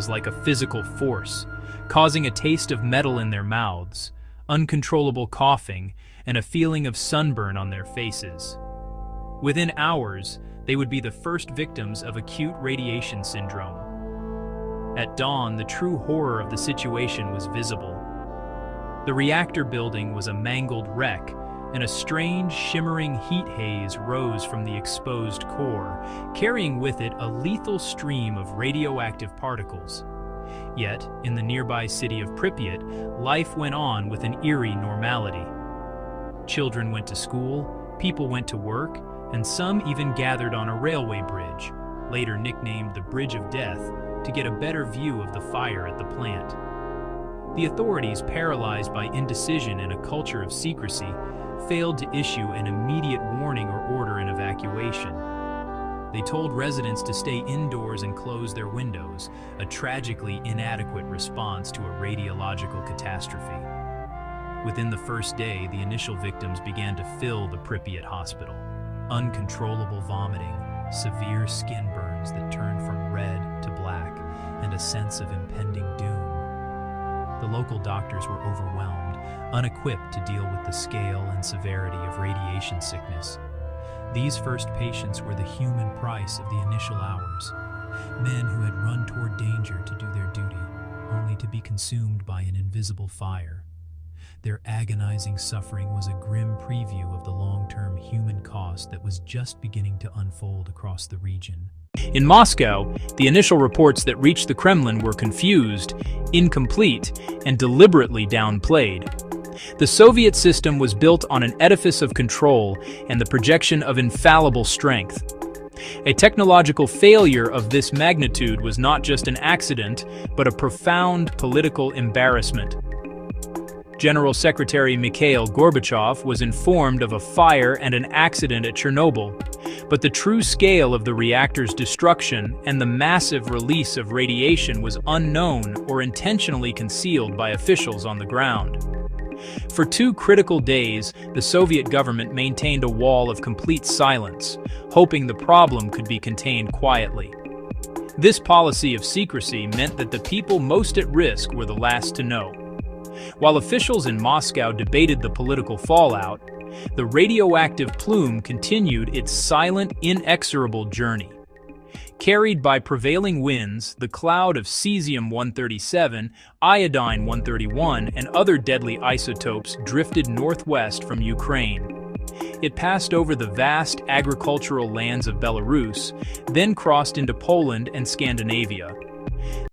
was like a physical force, causing a taste of metal in their mouths, uncontrollable coughing, and a feeling of sunburn on their faces. Within hours, they would be the first victims of acute radiation syndrome. At dawn, the true horror of the situation was visible. The reactor building was a mangled wreck, and a strange, shimmering heat haze rose from the exposed core, carrying with it a lethal stream of radioactive particles. Yet, in the nearby city of Pripyat, life went on with an eerie normality. Children went to school, people went to work, and some even gathered on a railway bridge, later nicknamed the Bridge of Death, to get a better view of the fire at the plant. The authorities, paralyzed by indecision and a culture of secrecy, failed to issue an immediate warning or order an evacuation. They told residents to stay indoors and close their windows, a tragically inadequate response to a radiological catastrophe. Within the first day, the initial victims began to fill the Pripyat hospital. Uncontrollable vomiting, severe skin burns that turned from red to black, and a sense of impending doom. The local doctors were overwhelmed, unequipped to deal with the scale and severity of radiation sickness. These first patients were the human price of the initial hours, men who had run toward danger to do their duty, only to be consumed by an invisible fire. Their agonizing suffering was a grim preview of the long-term human cost that was just beginning to unfold across the region. In Moscow, the initial reports that reached the Kremlin were confused, incomplete, and deliberately downplayed. The Soviet system was built on an edifice of control and the projection of infallible strength. A technological failure of this magnitude was not just an accident, but a profound political embarrassment. General Secretary Mikhail Gorbachev was informed of a fire and an accident at Chernobyl, but the true scale of the reactor's destruction and the massive release of radiation was unknown or intentionally concealed by officials on the ground. For 2 critical days, the Soviet government maintained a wall of complete silence, hoping the problem could be contained quietly. This policy of secrecy meant that the people most at risk were the last to know. While officials in Moscow debated the political fallout, the radioactive plume continued its silent, inexorable journey. Carried by prevailing winds, the cloud of cesium-137, iodine-131, and other deadly isotopes drifted northwest from Ukraine. It passed over the vast agricultural lands of Belarus, then crossed into Poland and Scandinavia.